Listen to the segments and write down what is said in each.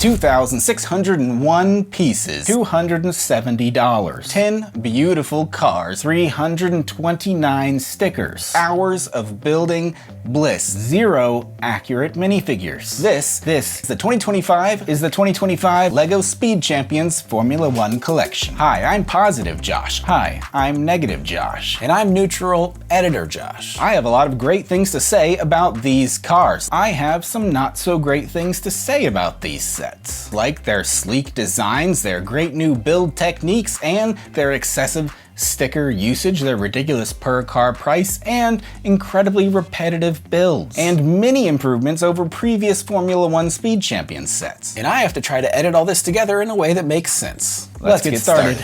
2,601 pieces, $270. 10 beautiful cars, 329 stickers, hours of building bliss, 0 accurate minifigures. This is the 2025 LEGO Speed Champions Formula 1 collection. Hi, I'm Positive Josh. Hi, I'm Negative Josh. And I'm Neutral Editor Josh. I have a lot of great things to say about these cars. I have some not so great things to say about these sets, like their sleek designs, their great new build techniques, and their excessive sticker usage, their ridiculous per car price, and incredibly repetitive builds, and many improvements over previous Formula 1 Speed Champions sets. And I have to try to edit all this together in a way that makes sense. Let's get started.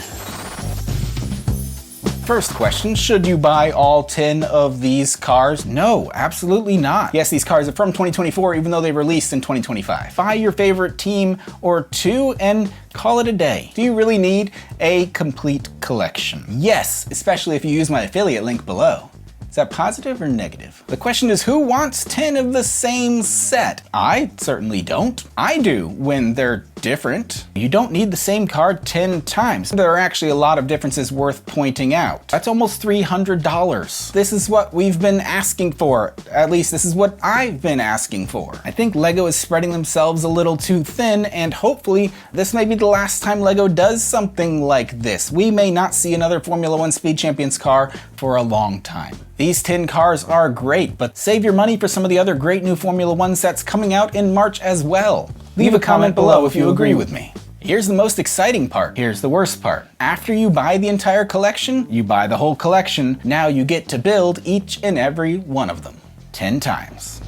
First question, should you buy all 10 of these cars? No, absolutely not. Yes, these cars are from 2024, even though they released in 2025. Buy your favorite team or two and call it a day. Do you really need a complete collection? Yes, especially if you use my affiliate link below. Is that positive or negative? The question is, who wants 10 of the same set? I certainly don't. I do when they're different. You don't need the same card 10 times. There are actually a lot of differences worth pointing out. That's almost $300. This is what we've been asking for. At least this is what I've been asking for. I think LEGO is spreading themselves a little too thin, and hopefully this may be the last time LEGO does something like this. We may not see another Formula 1 Speed Champions car for a long time. These 10 cars are great, but save your money for some of the other great new Formula 1 sets coming out in March as well. Leave a comment below if you agree with me. Here's the most exciting part. Here's the worst part. After you buy the entire collection, you buy the whole collection, now you get to build each and every one of them 10 times.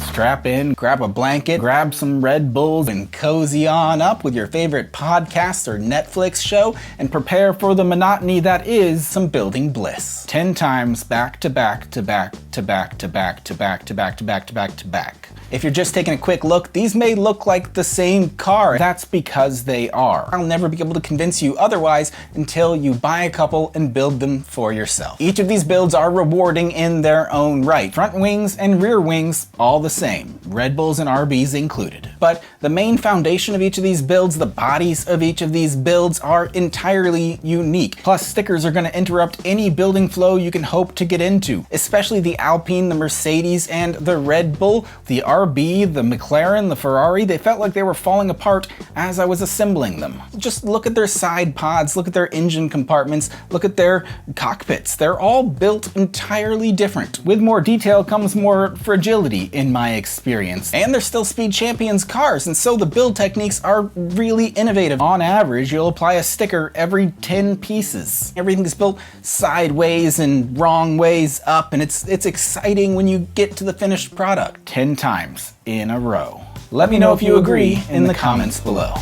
Strap in, grab a blanket, grab some Red Bulls, and cozy on up with your favorite podcast or Netflix show and prepare for the monotony that is some building bliss. 10 times back to back to back to back to back to back to back to back to back to back. If you're just taking a quick look, these may look like the same car. That's because they are. I'll never be able to convince you otherwise until you buy a couple and build them for yourself. Each of these builds are rewarding in their own right. Front wings and rear wings, all the same. Red Bulls and RBs included. But the main foundation of each of these builds, the bodies of each of these builds, are entirely unique. Plus, stickers are going to interrupt any building flow you can hope to get into, especially the Alpine, the Mercedes, and the Red Bull, the RB, the McLaren, the Ferrari. They felt like they were falling apart as I was assembling them. Just look at their side pods, look at their engine compartments, look at their cockpits. They're all built entirely different. With more detail comes more fragility in my experience. And they're still Speed Champions cars, and so the build techniques are really innovative. On average, you'll apply a sticker every 10 pieces. Everything's built sideways and wrong ways up, and it's exciting when you get to the finished product 10 times in a row. Let me know if you agree in the comments below.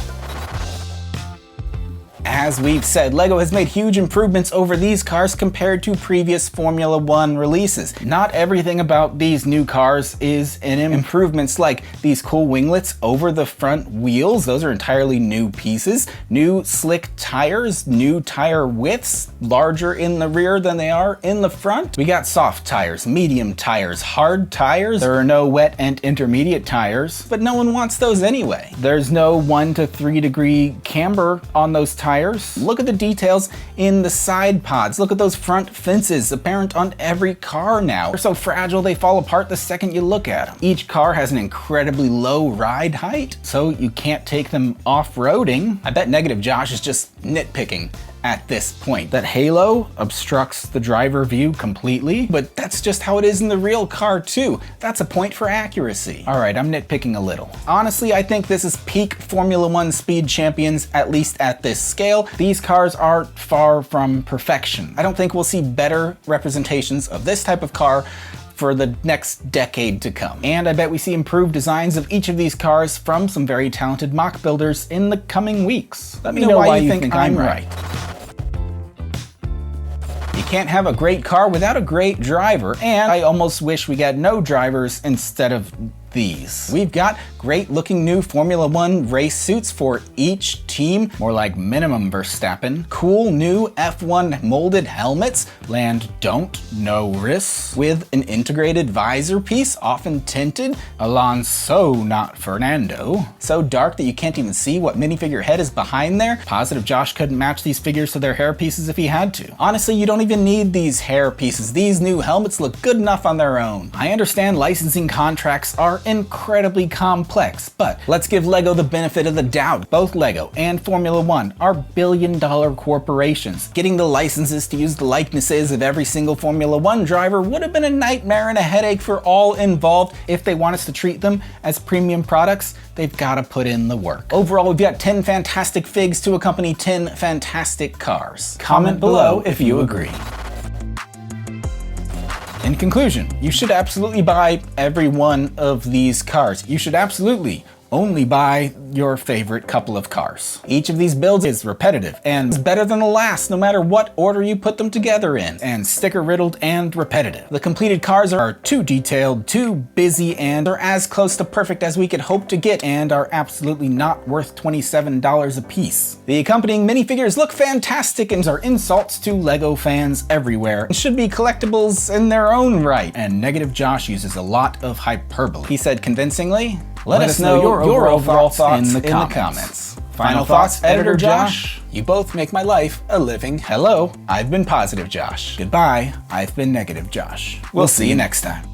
As we've said, LEGO has made huge improvements over these cars compared to previous Formula 1 releases. Not everything about these new cars is in improvements, like these cool winglets over the front wheels. Those are entirely new pieces. New slick tires, new tire widths, larger in the rear than they are in the front. We got soft tires, medium tires, hard tires. There are no wet and intermediate tires, but no one wants those anyway. There's no 1 to 3 degree camber on those tires. Look at the details in the side pods. Look at those front fences, apparent on every car now. They're so fragile they fall apart the second you look at them. Each car has an incredibly low ride height, so you can't take them off-roading. I bet Negative Josh is just nitpicking at this point. That halo obstructs the driver view completely, but that's just how it is in the real car too. That's a point for accuracy. All right, I'm nitpicking a little. Honestly, I think this is peak Formula 1 Speed Champions, at least at this scale. These cars are far from perfection. I don't think we'll see better representations of this type of car for the next decade to come. And I bet we see improved designs of each of these cars from some very talented mock builders in the coming weeks. Let me know why you think I'm right. You can't have a great car without a great driver, and I almost wish we got no drivers instead of these. We've got great looking new Formula One race suits for each team, more like minimum Verstappen. Cool new F1 molded helmets, land don't, no risks, with an integrated visor piece, often tinted. Alonso, not Fernando. So dark that you can't even see what minifigure head is behind there. Positive Josh couldn't match these figures to their hair pieces if he had to. Honestly, you don't even need these hair pieces. These new helmets look good enough on their own. I understand licensing contracts are incredibly complex, but let's give LEGO the benefit of the doubt. Both LEGO and Formula One are billion-dollar corporations. Getting the licenses to use the likenesses of every single Formula One driver would have been a nightmare and a headache for all involved. If they want us to treat them as premium products, they've got to put in the work. Overall, we've got 10 fantastic figs to accompany 10 fantastic cars. Comment below if you agree. In conclusion, you should absolutely buy every one of these cars. You should absolutely only buy your favorite couple of cars. Each of these builds is repetitive and is better than the last, no matter what order you put them together in, and sticker riddled and repetitive. The completed cars are too detailed, too busy, and are as close to perfect as we could hope to get, and are absolutely not worth $27 a piece. The accompanying minifigures look fantastic and are insults to LEGO fans everywhere, and should be collectibles in their own right. And Negative Josh uses a lot of hyperbole. He said convincingly, let us know your overall thoughts in the comments. Final thoughts, Editor Josh? You both make my life a living hello. I've been Positive Josh. Goodbye, I've been Negative Josh. We'll see you next time.